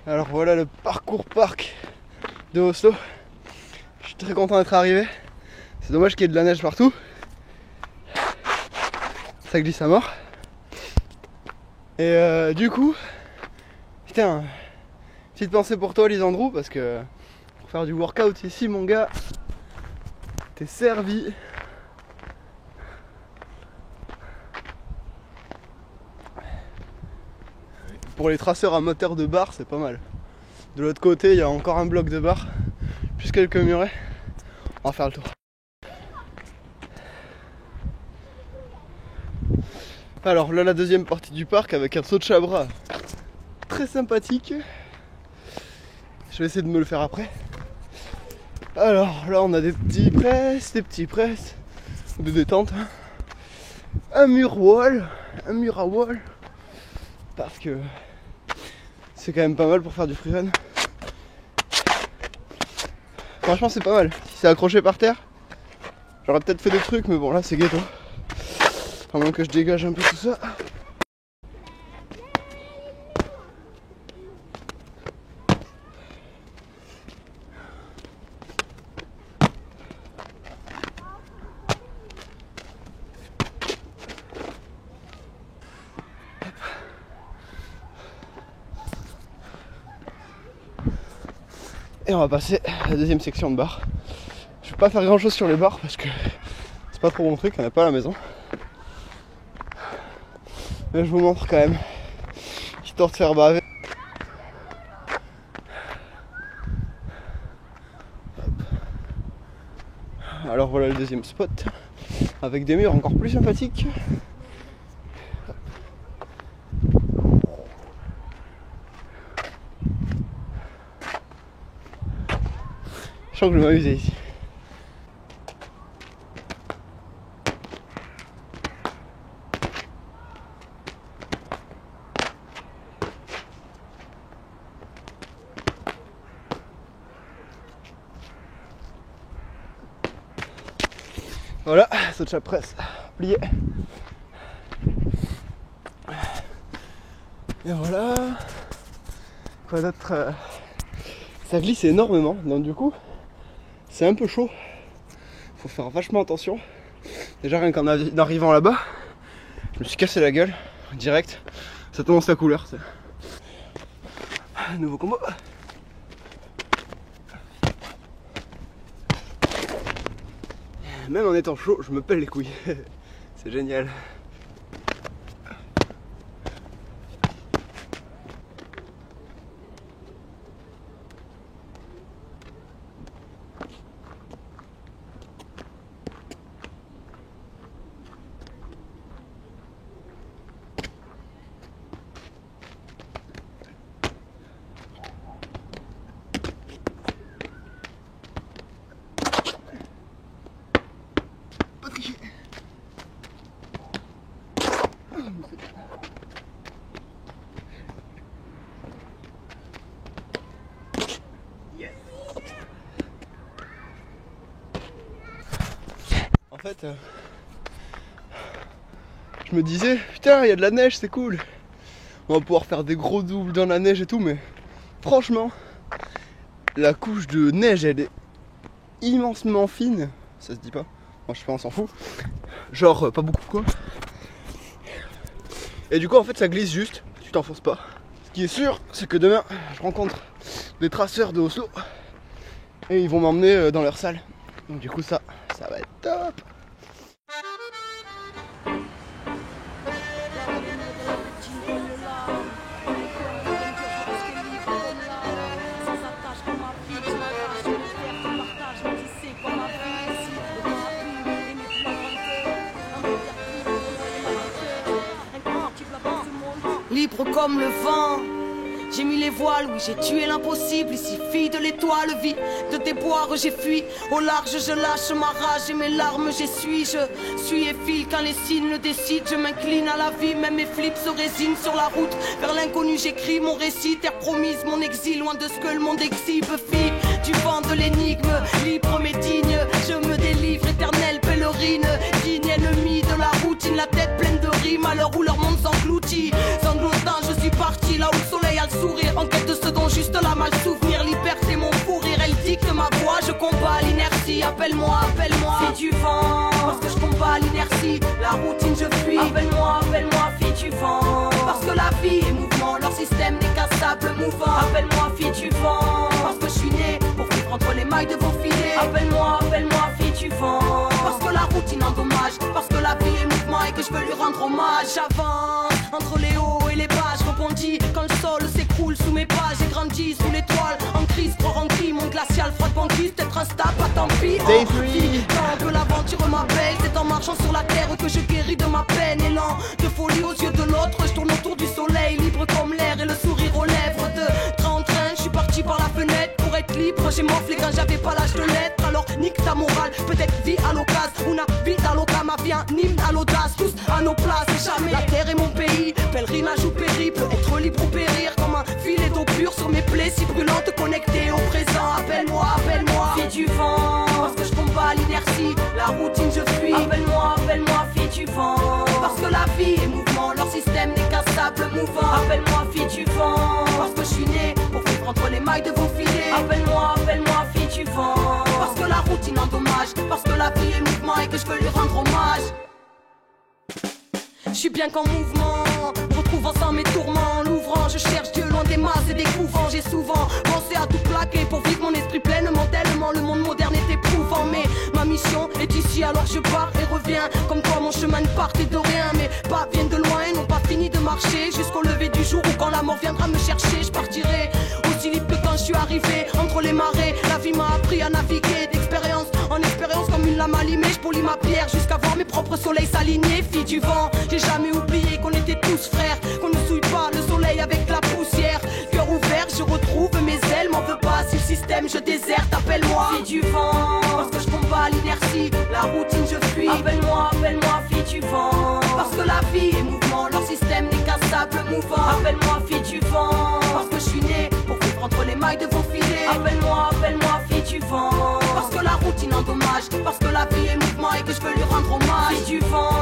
Alors voilà le parc de Oslo. Je suis très content d'être arrivé. C'est dommage qu'il y ait de la neige partout. Ça glisse à mort. Et du coup, putain, petite pensée pour toi Lisandro, parce que pour faire du workout ici mon gars, t'es servi. Pour les traceurs à moteur de barre, c'est pas mal. De l'autre côté, il y a encore un bloc de barre, plus quelques murets. On va faire le tour. Alors là, la deuxième partie du parc avec un saut de chabra très sympathique. Je vais essayer de me le faire après. Alors là, on a des petits presses de détente. Un mur à wall. Parce que c'est quand même pas mal pour faire du freerun. Franchement c'est pas mal. Si c'est accroché par terre, j'aurais peut-être fait des trucs, mais bon là c'est ghetto. À moins que je dégage un peu tout ça. Et on va passer à la deuxième section de bar. Je vais pas faire grand chose sur les bars parce que c'est pas trop mon truc, on n'a pas à la maison. Mais je vous montre quand même, histoire de faire baver. Alors voilà le deuxième spot, avec des murs encore plus sympathiques. Je sens que je vais m'amuser ici. Voilà, saut de presse plié. Et voilà. Quoi d'autre? Ça glisse énormément, donc du coup, c'est un peu chaud. Faut faire vachement attention. Déjà rien qu'en arrivant là-bas, je me suis cassé la gueule direct. Ça commence la couleur. Nouveau combo. Même en étant chaud, je me pèle les couilles. C'est génial. En fait, je me disais, putain, il y a de la neige, c'est cool. On va pouvoir faire des gros doubles dans la neige et tout, mais franchement, la couche de neige, elle est immensement fine. Ça se dit pas. Moi, je sais pas, on s'en fout. Genre, pas beaucoup, quoi. Et du coup, en fait, ça glisse juste. Tu t'enfonces pas. Ce qui est sûr, c'est que demain, je rencontre des traceurs de Oslo. Et ils vont m'emmener dans leur salle. Donc du coup, ça va être top. Libre comme le vent, j'ai mis les voiles, oui j'ai tué l'impossible. Ici fille de l'étoile, vie de déboire, j'ai fui. Au large je lâche ma rage et mes larmes j'essuie. Je suis et file quand les signes le décident. Je m'incline à la vie, même mes flips se résignent. Sur la route vers l'inconnu j'écris mon récit. Terre promise, mon exil, loin de ce que le monde exhibe. Fille du vent de l'énigme, libre mais digne. Je me délivre, éternelle pèlerine. Digne ennemi de la routine, la tête pleine de rimes. À l'heure où leur monde s'engloutit, sanglotant je suis parti là où le soleil a le sourire. En quête de ce dont je Appelle-moi, fille du vent. Parce que je combats l'inertie, la routine je fuis. Appelle-moi, fille du vent. Parce que la vie est mouvement, leur système n'est qu'un sable mouvant. Appelle-moi, fille du vent. Parce que je suis né pour vivre entre les mailles de vos filets. Appelle-moi, fille du vent. Parce que la routine endommage, parce que la vie est mouvement et que je veux lui rendre hommage. J'avance entre les hauts et les bas, je rebondis quand le sol s'écroule sous mes pas. J'ai grandi sous l'étoile, en crise, trop en cri, mon glacial, froid de banquise, peut-être instable, pas tant pis. Day 3. Tant que l'aventure m'appelle, c'est en marchant sur la terre que je guéris de ma peine. Élan de folie aux yeux de l'autre, je tourne autour du soleil, libre comme l'air et le sourire aux lèvres. De train en train, je suis parti par la fenêtre pour être libre. J'ai morflé quand j'avais pas l'âge de l'être. Alors nique ta morale, peut-être vie à l'occasion, una vie à l'occasion, ma vie un hymne à l'audace, tous à nos places et jamais. La terre est mon pays, pèlerinage ou périple, être libre ou périr comme un filet d'eau pure sur mes plaies si brûlantes, connectées au présent. Appelle-moi, fille du vent. Parce que je combats l'inertie, la routine je fuis. Appelle-moi, fille du vent. Parce que la vie est mouvement, leur système n'est qu'un sable mouvant. Appelle-moi, fille du vent. Parce que je suis né pour vivre entre les mailles de vos filets. Appelle-moi, fille du vent. Parce que la routine endommage, parce que la vie est mouvement et que je veux lui rendre hommage. Je suis bien qu'en mouvement, retrouvant sans mes tourments. L'ouvrant, je cherche Dieu loin des masses et des couvents. J'ai souvent pensé à tout plaquer pour vivre mon esprit pleinement. Tellement le monde moderne est éprouvant. Mais ma mission est ici, alors je pars et reviens. Comme quoi mon chemin ne partait de rien. Mes pas viennent de loin et n'ont pas fini de marcher. Jusqu'au lever du jour où quand la mort viendra me chercher, je partirai aussi libre que quand je suis arrivé. Entre les marées, la vie m'a appris à naviguer d'expérience en expérience comme une lame allumée. Je polis ma pierre jusqu'à voir mes propres soleils s'aligner. Fille du vent, j'ai jamais oublié qu'on était tous frères, qu'on ne souille pas le soleil avec la poussière. Cœur ouvert, je retrouve mes ailes, m'en veux pas si le système je déserte. Appelle-moi, fille du vent. Parce que je combats l'inertie, la routine je fuis. Appelle-moi, fille du vent. Parce que la vie est mouvement, leur système n'est qu'un sable mouvant. Appelle-moi, fille du vent. Parce que je suis né pour vivre entre les mailles de vos filets. Appelle-moi, fille du vent. Parce que la routine endommage, parce que la vie est mouvement et que je veux lui rendre hommage. Fille du vent.